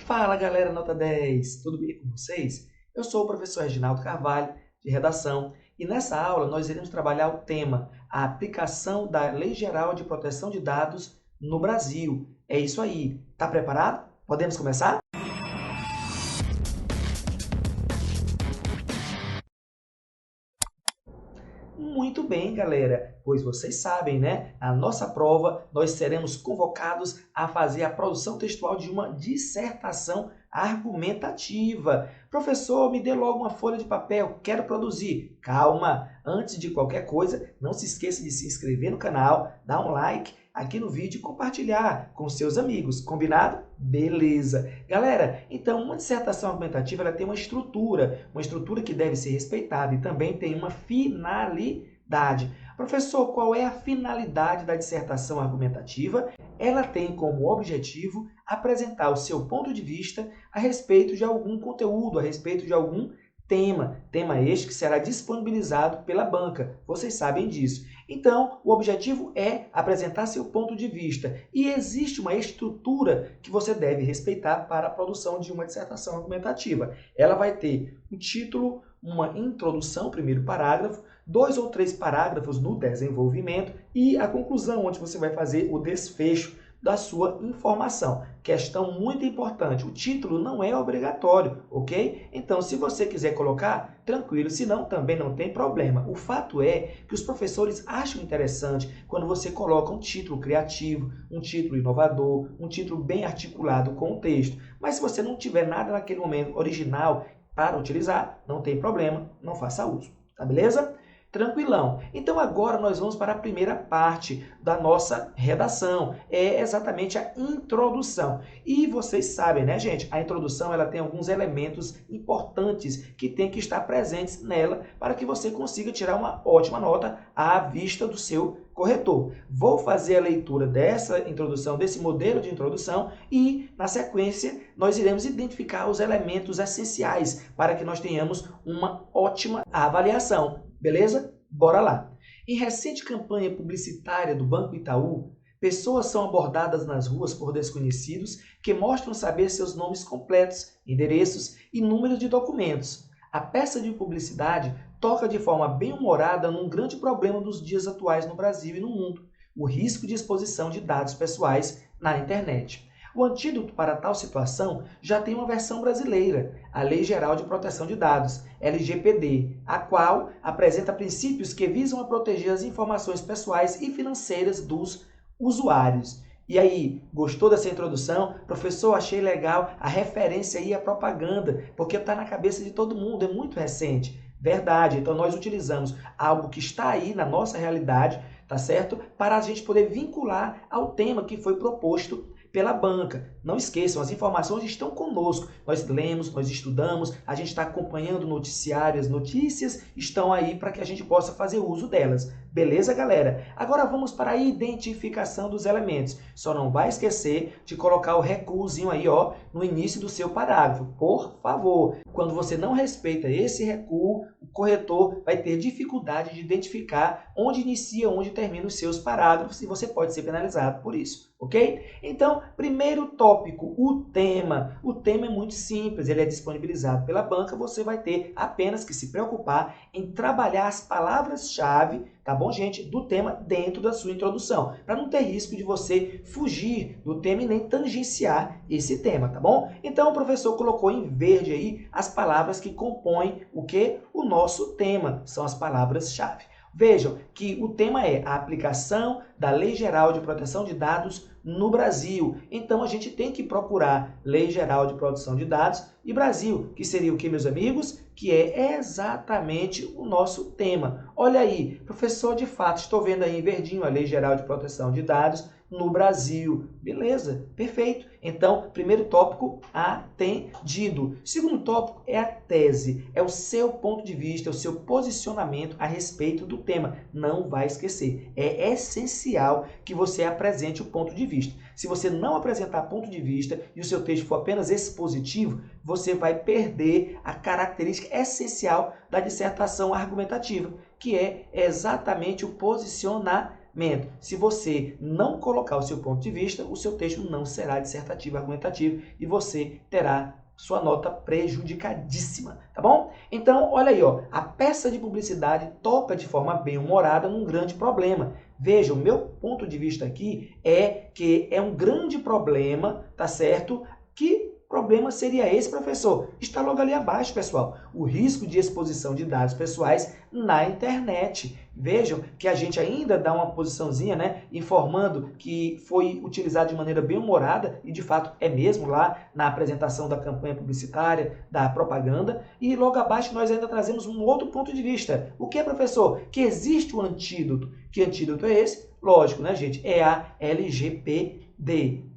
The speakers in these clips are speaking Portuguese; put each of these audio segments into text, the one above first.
Fala galera nota 10, tudo bem com vocês? Eu sou o professor Reginaldo Carvalho, de Redação, e nessa aula nós iremos trabalhar o tema a aplicação da Lei Geral de Proteção de Dados no Brasil. É isso aí, tá preparado? Podemos começar? Muito bem, galera, pois vocês sabem, né? Na nossa prova, nós seremos convocados a fazer a produção textual de uma dissertação argumentativa. Professor, me dê logo uma folha de papel, quero produzir. Calma, antes de qualquer coisa, não se esqueça de se inscrever no canal, dar um like aqui no vídeo e compartilhar com seus amigos, combinado? Beleza! Galera, então uma dissertação argumentativa ela tem uma estrutura que deve ser respeitada e também tem uma finalidade. Professor, qual é a finalidade da dissertação argumentativa? Ela tem como objetivo apresentar o seu ponto de vista a respeito de algum conteúdo, a respeito de algum tema este que será disponibilizado pela banca, vocês sabem disso. Então, o objetivo é apresentar seu ponto de vista e existe uma estrutura que você deve respeitar para a produção de uma dissertação argumentativa. Ela vai ter um título, uma introdução, primeiro parágrafo, 2 ou 3 parágrafos no desenvolvimento e a conclusão, onde você vai fazer o desfecho da sua informação. Questão muito importante, o título não é obrigatório, ok? Então, se você quiser colocar, tranquilo, se não, também não tem problema. O fato é que os professores acham interessante quando você coloca um título criativo, um título inovador, um título bem articulado com o texto. Mas se você não tiver nada naquele momento original para utilizar, não tem problema, não faça uso, tá beleza? Tranquilão. Então agora nós vamos para a primeira parte da nossa redação. É exatamente a introdução. E vocês sabem, né, gente? A introdução ela tem alguns elementos importantes que tem que estar presentes nela para que você consiga tirar uma ótima nota à vista do seu corretor. Vou fazer a leitura dessa introdução, desse modelo de introdução e, na sequência, nós iremos identificar os elementos essenciais para que nós tenhamos uma ótima avaliação. Beleza? Bora lá! Em recente campanha publicitária do Banco Itaú, pessoas são abordadas nas ruas por desconhecidos que mostram saber seus nomes completos, endereços e números de documentos. A peça de publicidade toca de forma bem-humorada num grande problema dos dias atuais no Brasil e no mundo, o risco de exposição de dados pessoais na internet. O antídoto para tal situação já tem uma versão brasileira, a Lei Geral de Proteção de Dados, LGPD, a qual apresenta princípios que visam a proteger as informações pessoais e financeiras dos usuários. E aí, gostou dessa introdução? Professor, achei legal a referência aí à propaganda, porque está na cabeça de todo mundo, é muito recente. Verdade, então nós utilizamos algo que está aí na nossa realidade, tá certo? Para a gente poder vincular ao tema que foi proposto pela banca. Não esqueçam, as informações estão conosco. Nós lemos, nós estudamos, a gente está acompanhando o noticiário, as notícias estão aí para que a gente possa fazer uso delas. Beleza, galera? Agora vamos para a identificação dos elementos. Só não vai esquecer de colocar o recuozinho aí, ó, no início do seu parágrafo. Por favor, quando você não respeita esse recuo, o corretor vai ter dificuldade de identificar onde inicia, onde termina os seus parágrafos e você pode ser penalizado por isso, ok? Então, primeiro tópico, o tema. O tema é muito simples, ele é disponibilizado pela banca, você vai ter apenas que se preocupar em trabalhar as palavras-chave, tá bom, gente, do tema dentro da sua introdução, para não ter risco de você fugir do tema e nem tangenciar esse tema, tá bom? Então, o professor colocou em verde aí as palavras que compõem o que? O nosso tema, são as palavras-chave. Vejam que o tema é a aplicação da Lei Geral de Proteção de Dados no Brasil. Então, a gente tem que procurar Lei Geral de Proteção de Dados e Brasil, que seria o que, meus amigos? Que é exatamente o nosso tema. Olha aí, professor, de fato, estou vendo aí em verdinho a Lei Geral de Proteção de Dados no Brasil. Beleza, perfeito. Então, primeiro tópico, atendido. Segundo tópico é a tese, é o seu ponto de vista, é o seu posicionamento a respeito do tema. Não vai esquecer, é essencial que você apresente o ponto de vista. Se você não apresentar ponto de vista e o seu texto for apenas expositivo, você vai perder a característica essencial da dissertação argumentativa, que é exatamente o posicionamento. argumento. Se você não colocar o seu ponto de vista, o seu texto não será dissertativo, argumentativo e você terá sua nota prejudicadíssima, tá bom? Então, olha aí, ó, a peça de publicidade toca de forma bem-humorada num grande problema. Veja, o meu ponto de vista aqui é que é um grande problema, tá certo? Que problema seria esse, professor? Está logo ali abaixo, pessoal. O risco de exposição de dados pessoais na internet. Vejam que a gente ainda dá uma posiçãozinha, né, informando que foi utilizado de maneira bem humorada, e de fato é mesmo lá na apresentação da campanha publicitária, da propaganda, e logo abaixo nós ainda trazemos um outro ponto de vista. O que é, professor? Que existe um antídoto. Que antídoto é esse? Lógico, né, gente? É a LGPD.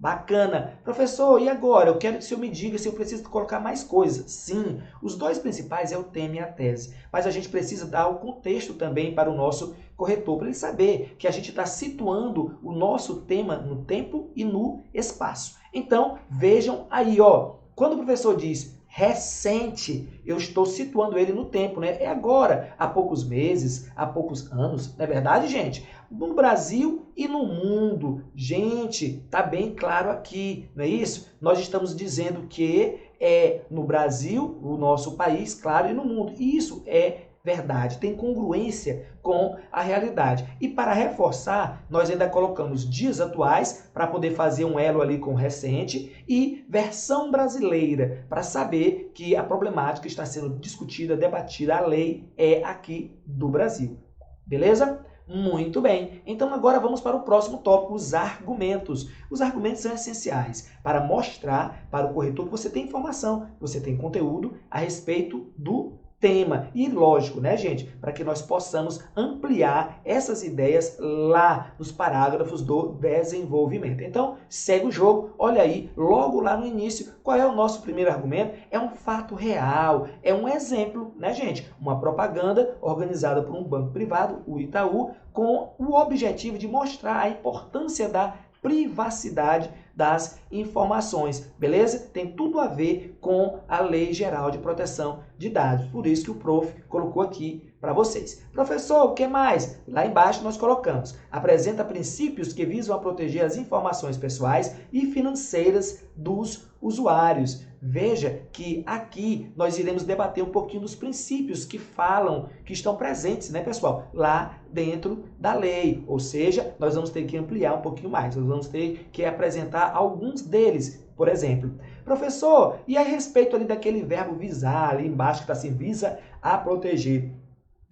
Bacana. Professor, e agora? Eu quero que o senhor me diga se eu preciso colocar mais coisas. Sim, os dois principais é o tema e a tese. Mas a gente precisa dar o contexto também para o nosso corretor, para ele saber que a gente está situando o nosso tema no tempo e no espaço. Então, vejam aí, ó. Quando o professor diz recente, eu estou situando ele no tempo, né? É agora, há poucos meses, há poucos anos, não é verdade, gente? No Brasil e no mundo. Gente, tá bem claro aqui, não é isso? Nós estamos dizendo que é no Brasil, o nosso país, claro, e no mundo. E isso é verdade, tem congruência com a realidade. E para reforçar, nós ainda colocamos dias atuais para poder fazer um elo ali com o recente e versão brasileira para saber que a problemática está sendo discutida, debatida, a lei é aqui do Brasil. Beleza? Muito bem. Então agora vamos para o próximo tópico, os argumentos. Os argumentos são essenciais para mostrar para o corretor que você tem informação, que você tem conteúdo a respeito do tema. E lógico, né, gente, para que nós possamos ampliar essas ideias lá nos parágrafos do desenvolvimento. Então, segue o jogo, olha aí, logo lá no início, qual é o nosso primeiro argumento? É um fato real, é um exemplo, né, gente? Uma propaganda organizada por um banco privado, o Itaú, com o objetivo de mostrar a importância da privacidade das informações, beleza? Tem tudo a ver com a Lei Geral de Proteção de Dados. Por isso que o prof colocou aqui para vocês. Professor, o que mais? Lá embaixo nós colocamos. Apresenta princípios que visam a proteger as informações pessoais e financeiras dos usuários. Veja que aqui nós iremos debater um pouquinho dos princípios que falam, que estão presentes, né, pessoal? Lá dentro da lei. Ou seja, nós vamos ter que ampliar um pouquinho mais. Nós vamos ter que apresentar alguns deles. Por exemplo, professor, e a respeito ali daquele verbo visar, ali embaixo que está assim, visa a proteger.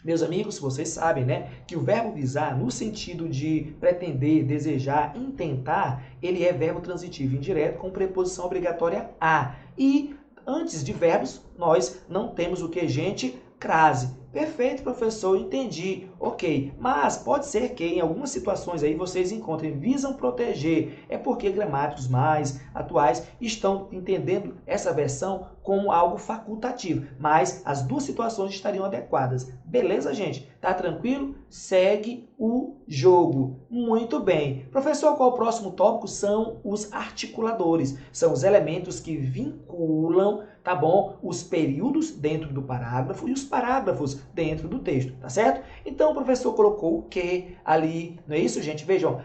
Meus amigos, vocês sabem, né, que o verbo visar, no sentido de pretender, desejar, intentar, ele é verbo transitivo indireto com preposição obrigatória a. E antes de verbos, nós não temos o que, gente? Crase. Perfeito, professor, entendi. Ok, mas pode ser que em algumas situações aí vocês encontrem visam proteger. É porque gramáticos mais atuais estão entendendo essa versão como algo facultativo. Mas as duas situações estariam adequadas. Beleza, gente? Tá tranquilo? Segue o jogo. Muito bem. Professor, qual o próximo tópico? São os articuladores. São os elementos que vinculam, tá bom? Os períodos dentro do parágrafo e os parágrafos dentro do texto, tá certo? Então o professor colocou o que ali, não é isso, gente? Vejam,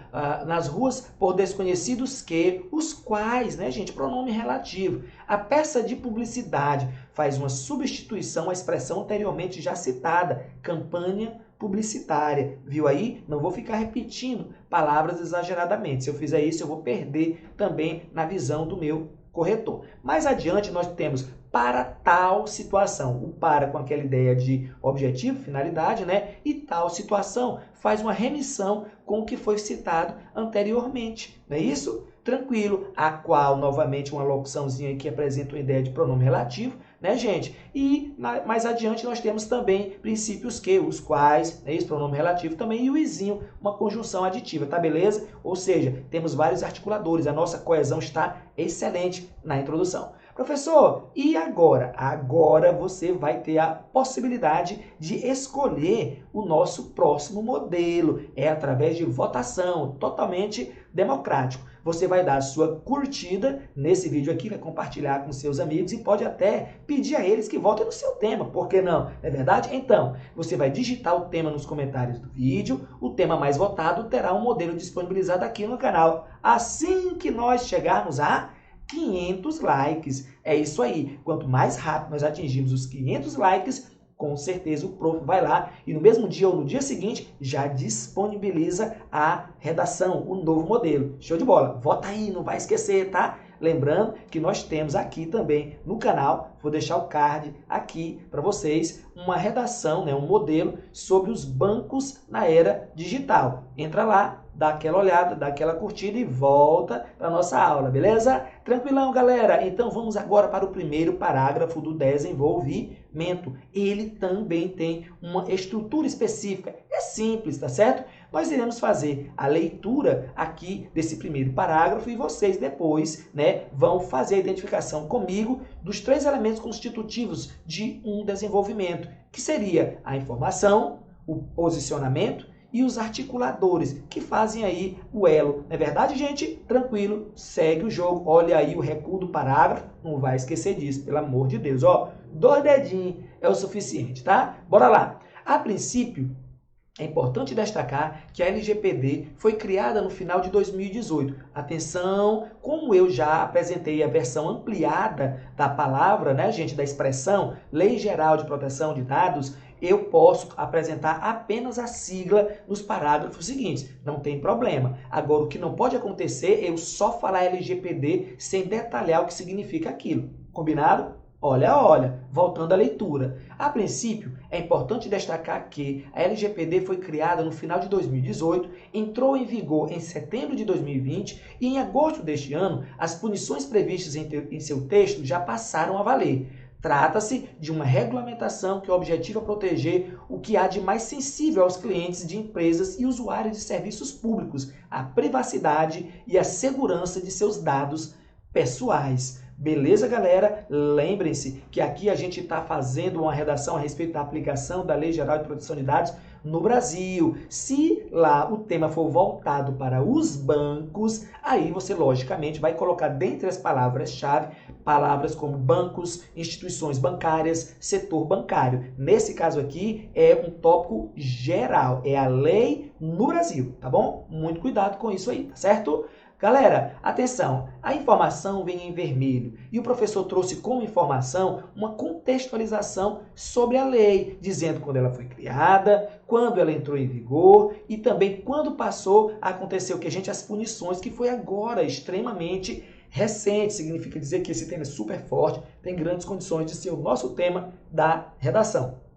nas ruas por desconhecidos que, os quais, né, gente? Pronome relativo. A peça de publicidade faz uma substituição à expressão anteriormente já citada, campanha publicitária. Viu aí? Não vou ficar repetindo palavras exageradamente. Se eu fizer isso, eu vou perder também na visão do meu corretor. Mais adiante nós temos para tal situação. O para com aquela ideia de objetivo, finalidade, né? E tal situação faz uma remissão com o que foi citado anteriormente. Não é isso? Tranquilo. A qual, novamente, uma locuçãozinha que apresenta uma ideia de pronome relativo, né, gente? E mais adiante nós temos também princípios que, os quais, né, esse pronome relativo também, e o izinho, uma conjunção aditiva, tá beleza? Ou seja, temos vários articuladores, a nossa coesão está excelente na introdução. Professor, e agora? Agora você vai ter a possibilidade de escolher o nosso próximo modelo. É através de votação, totalmente democrático. você vai dar a sua curtida nesse vídeo aqui, vai compartilhar com seus amigos e pode até pedir a eles que votem no seu tema, por que não? Não é verdade? Então, você vai digitar o tema nos comentários do vídeo, o tema mais votado terá um modelo disponibilizado aqui no canal. Assim que nós chegarmos a 500 likes. É isso aí. Quanto mais rápido nós atingirmos os 500 likes, com certeza o prof vai lá e no mesmo dia ou no dia seguinte já disponibiliza a redação, o novo modelo. Show de bola. Vota aí, não vai esquecer, tá? Lembrando que nós temos aqui também no canal, vou deixar o card aqui para vocês, uma redação, né, um modelo sobre os bancos na era digital. Entra lá, dá aquela olhada, dá aquela curtida e volta para a nossa aula, beleza? Tranquilão, galera? Então vamos agora para o primeiro parágrafo do desenvolvimento. Ele também tem uma estrutura específica. É simples, tá certo? Nós iremos fazer a leitura aqui desse primeiro parágrafo e vocês depois, né, vão fazer a identificação comigo dos 3 elementos constitutivos de um desenvolvimento, que seria a informação, o posicionamento e os articuladores, que fazem aí o elo. Não é verdade, gente? Tranquilo, segue o jogo. Olha aí o recuo do parágrafo, não vai esquecer disso, pelo amor de Deus. Ó, 2 dedinhos é o suficiente, tá? Bora lá. A princípio, é importante destacar que a LGPD foi criada no final de 2018. Atenção, como eu já apresentei a versão ampliada da palavra, né, gente, da expressão Lei Geral de Proteção de Dados, eu posso apresentar apenas a sigla nos parágrafos seguintes. Não tem problema. Agora, o que não pode acontecer é eu só falar LGPD sem detalhar o que significa aquilo. Combinado? Olha, voltando à leitura. A princípio, é importante destacar que a LGPD foi criada no final de 2018, entrou em vigor em setembro de 2020 e em agosto deste ano, as punições previstas em seu texto já passaram a valer. Trata-se de uma regulamentação que objetiva proteger o que há de mais sensível aos clientes de empresas e usuários de serviços públicos, a privacidade e a segurança de seus dados pessoais. Beleza, galera? Lembrem-se que aqui a gente está fazendo uma redação a respeito da aplicação da Lei Geral de Proteção de Dados no Brasil. Se lá o tema for voltado para os bancos, aí você logicamente vai colocar dentre as palavras-chave palavras como bancos, instituições bancárias, setor bancário. Nesse caso aqui é um tópico geral, é a lei no Brasil, tá bom? Muito cuidado com isso aí, tá certo? Galera, atenção, a informação vem em vermelho e o professor trouxe como informação uma contextualização sobre a lei, dizendo quando ela foi criada, quando ela entrou em vigor e também quando passou a acontecer o que, gente, as punições, que foi agora extremamente recente. Significa dizer que esse tema é super forte, tem grandes condições de ser o nosso tema da redação.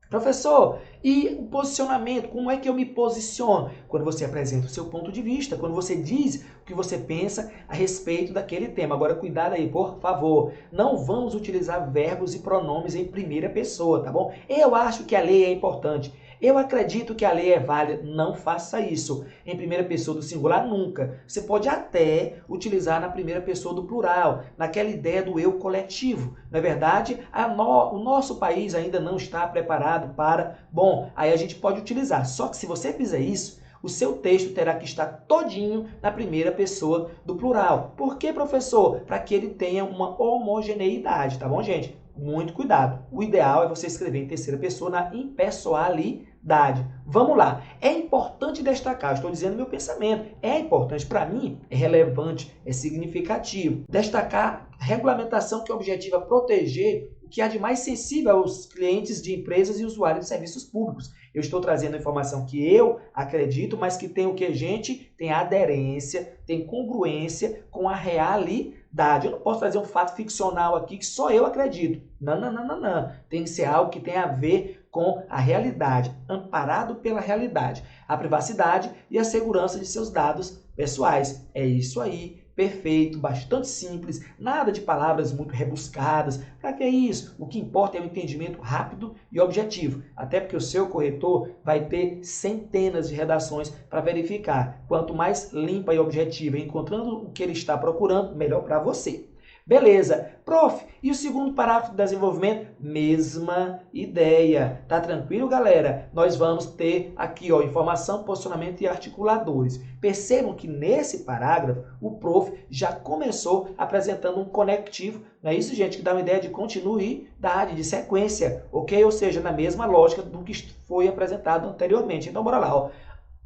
Professor, e o posicionamento? Como é que eu me posiciono? Quando você apresenta o seu ponto de vista, quando você diz o que você pensa a respeito daquele tema. Agora, cuidado aí, por favor. Não vamos utilizar verbos e pronomes em primeira pessoa, tá bom? Eu acho que a lei é importante. Eu acredito que a lei é válida. Não faça isso. Em primeira pessoa do singular, nunca. Você pode até utilizar na primeira pessoa do plural, naquela ideia do eu coletivo. Não é verdade? O nosso país ainda não está preparado para... Bom, aí a gente pode utilizar. Só que se você fizer isso, o seu texto terá que estar todinho na primeira pessoa do plural. Por que, professor? Para que ele tenha uma homogeneidade, tá bom, gente? Muito cuidado. O ideal é você escrever em terceira pessoa na impessoalidade. Vamos lá. É importante destacar, eu estou dizendo meu pensamento, é importante para mim, é relevante, é significativo. Destacar regulamentação que objetiva proteger o que há de mais sensível aos clientes de empresas e usuários de serviços públicos. Eu estou trazendo a informação que eu acredito, mas que tem o que, gente? Tem aderência, tem congruência com a realidade. Eu não posso trazer um fato ficcional aqui que só eu acredito. Não. Tem que ser algo que tem a ver com a realidade, amparado pela realidade, a privacidade e a segurança de seus dados pessoais. É isso aí. Perfeito, bastante simples, nada de palavras muito rebuscadas. Para que isso? O que importa é o entendimento rápido e objetivo. Até porque o seu corretor vai ter centenas de redações para verificar. Quanto mais limpa e objetiva, encontrando o que ele está procurando, melhor para você. Beleza. Prof, e o segundo parágrafo do desenvolvimento? Mesma ideia. Tá tranquilo, galera? Nós vamos ter aqui, ó, informação, posicionamento e articuladores. Percebam que nesse parágrafo, o prof já começou apresentando um conectivo, não é isso, gente? Que dá uma ideia de continuidade, de sequência, ok? Ou seja, na mesma lógica do que foi apresentado anteriormente. Então, bora lá, ó.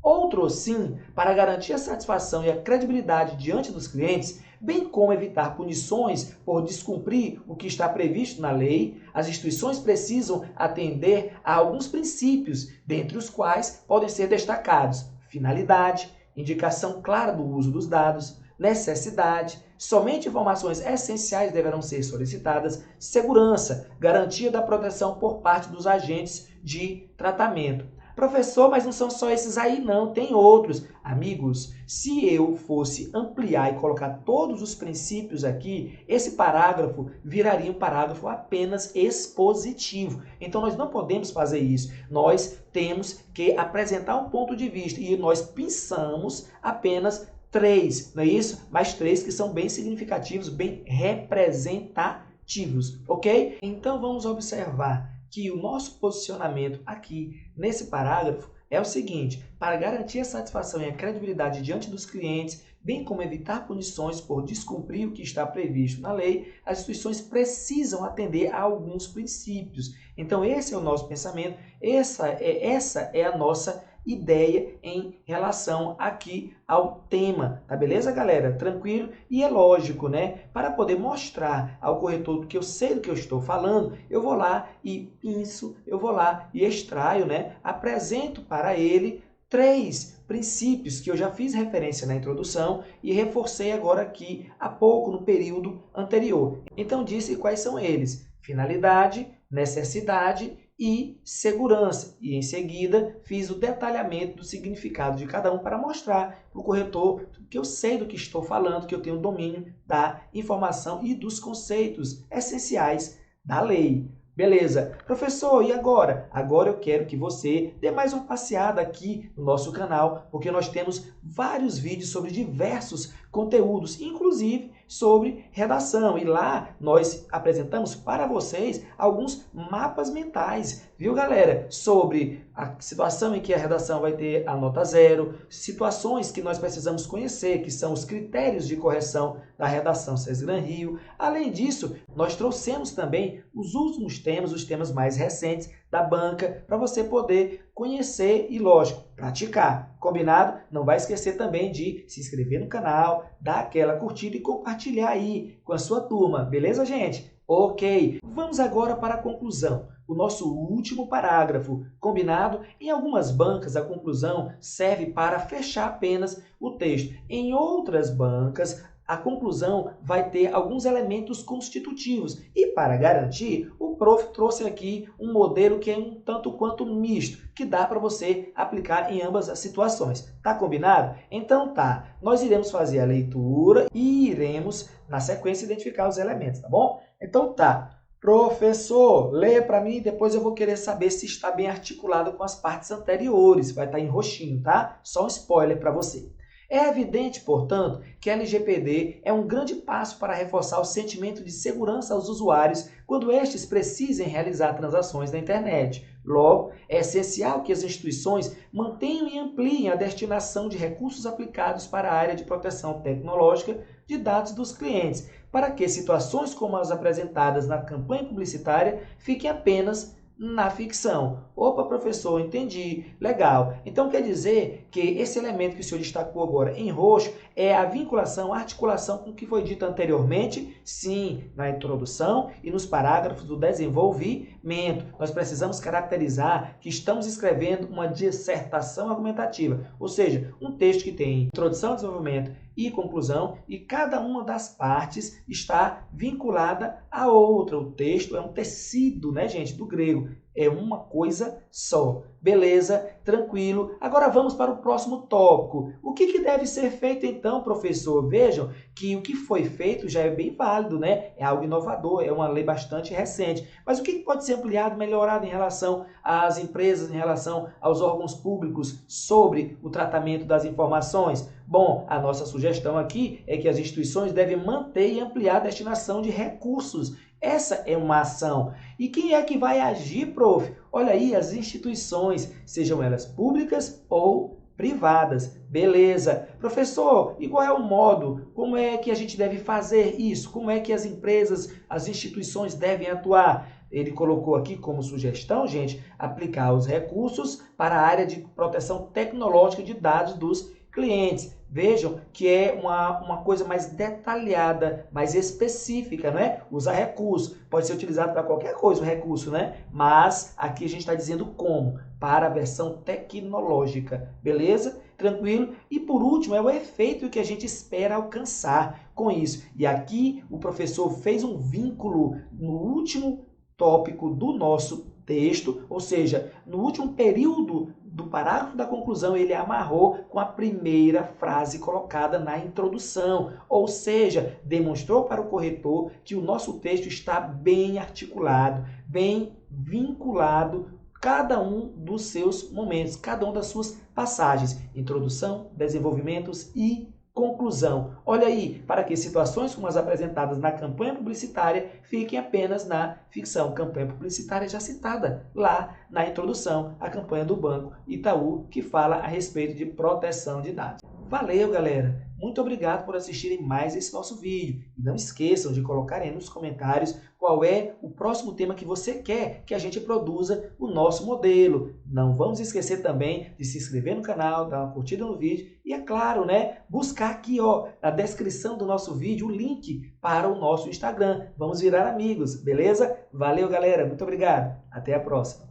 Outro sim, para garantir a satisfação e a credibilidade diante dos clientes, bem como evitar punições por descumprir o que está previsto na lei, as instituições precisam atender a alguns princípios, dentre os quais podem ser destacados finalidade, indicação clara do uso dos dados, necessidade, somente informações essenciais deverão ser solicitadas, segurança, garantia da proteção por parte dos agentes de tratamento. Professor, mas não são só esses aí não, tem outros. Amigos, se eu fosse ampliar e colocar todos os princípios aqui, esse parágrafo viraria um parágrafo apenas expositivo. Então nós não podemos fazer isso. Nós temos que apresentar um ponto de vista e nós pensamos apenas 3, não é isso? Mais 3 que são bem significativos, bem representativos, ok? Então vamos observar que o nosso posicionamento aqui nesse parágrafo é o seguinte: para garantir a satisfação e a credibilidade diante dos clientes, bem como evitar punições por descumprir o que está previsto na lei, as instituições precisam atender a alguns princípios. Então esse é o nosso pensamento, essa é a nossa ideia em relação aqui ao tema, tá beleza, galera? Tranquilo? E é lógico, né? Para poder mostrar ao corretor que eu sei do que eu estou falando, eu vou lá e pinço, eu vou lá e extraio, né? Apresento para ele 3 princípios que eu já fiz referência na introdução e reforcei agora aqui há pouco no período anterior. Então disse quais são eles: finalidade, necessidade e segurança. E em seguida fiz o detalhamento do significado de cada um para mostrar para o corretor que eu sei do que estou falando, que eu tenho domínio da informação e dos conceitos essenciais da lei. Beleza. Professor, e agora? Agora eu quero que você dê mais uma passeada aqui no nosso canal, porque nós temos vários vídeos sobre diversos conteúdos, inclusive sobre redação. E lá nós apresentamos para vocês alguns mapas mentais, viu, galera? Sobre a situação em que a redação vai ter a nota 0, situações que nós precisamos conhecer, que são os critérios de correção da redação SESGRAN-Rio. Além disso, nós trouxemos também os últimos temas, os temas mais recentes da banca, para você poder conhecer e, lógico, praticar. Combinado? Não vai esquecer também de se inscrever no canal, dar aquela curtida e compartilhar aí com a sua turma. Beleza, gente? Ok. Vamos agora para a conclusão. O nosso último parágrafo, combinado? Em algumas bancas, a conclusão serve para fechar apenas o texto. Em outras bancas, a conclusão vai ter alguns elementos constitutivos. E para garantir, o prof trouxe aqui um modelo que é um tanto quanto misto, que dá para você aplicar em ambas as situações. Tá combinado? Então tá, nós iremos fazer a leitura e iremos, na sequência, identificar os elementos, tá bom? Então tá. Professor, leia para mim, depois eu vou querer saber se está bem articulado com as partes anteriores. Vai estar em roxinho, tá? Só um spoiler para você. É evidente, portanto, que a LGPD é um grande passo para reforçar o sentimento de segurança aos usuários quando estes precisem realizar transações na internet. Logo, é essencial que as instituições mantenham e ampliem a destinação de recursos aplicados para a área de proteção tecnológica de dados dos clientes, para que situações como as apresentadas na campanha publicitária fiquem apenas na ficção. Opa, professor, entendi. Legal. Então quer dizer que esse elemento que o senhor destacou agora em roxo é a vinculação, a articulação com o que foi dito anteriormente? Sim, na introdução e nos parágrafos do desenvolvimento. Nós precisamos caracterizar que estamos escrevendo uma dissertação argumentativa, ou seja, um texto que tem introdução, desenvolvimento e conclusão, e cada uma das partes está vinculada à outra. O texto é um tecido, né, gente, do grego. é uma coisa só. Beleza? Tranquilo. Agora vamos para o próximo tópico. O que deve ser feito então, professor? Vejam que o que foi feito já é bem válido, né? É algo inovador, é uma lei bastante recente. Mas o que pode ser ampliado, melhorado em relação às empresas, em relação aos órgãos públicos sobre o tratamento das informações? Bom, a nossa sugestão aqui é que as instituições devem manter e ampliar a destinação de recursos. Essa é uma ação. E quem é que vai agir, prof? Olha aí, as instituições, sejam elas públicas ou privadas. Beleza. Professor, e qual é o modo? Como é que a gente deve fazer isso? Como é que as empresas, as instituições devem atuar? Ele colocou aqui como sugestão, gente, aplicar os recursos para a área de proteção tecnológica de dados dos clientes. Vejam que é uma coisa mais detalhada, mais específica, não é? Usar recurso. Pode ser utilizado para qualquer coisa o recurso, né? Mas aqui a gente está dizendo como. Para a versão tecnológica. Beleza? Tranquilo? E por último, é o efeito que a gente espera alcançar com isso. E aqui o professor fez um vínculo no último tópico do nosso texto, ou seja, no último período do parágrafo da conclusão, ele amarrou com a primeira frase colocada na introdução, ou seja, demonstrou para o corretor que o nosso texto está bem articulado, bem vinculado, cada um dos seus momentos, cada uma das suas passagens, introdução, desenvolvimentos e conclusão. Olha aí, para que situações como as apresentadas na campanha publicitária fiquem apenas na ficção. Campanha publicitária já citada lá na introdução, a campanha do Banco Itaú, que fala a respeito de proteção de dados. Valeu, galera! Muito obrigado por assistirem mais esse nosso vídeo. E não esqueçam de colocar aí nos comentários qual é o próximo tema que você quer que a gente produza o nosso modelo. Não vamos esquecer também de se inscrever no canal, dar uma curtida no vídeo e, é claro, né, buscar aqui na descrição do nosso vídeo o link para o nosso Instagram. Vamos virar amigos, beleza? Valeu, galera! Muito obrigado! Até a próxima!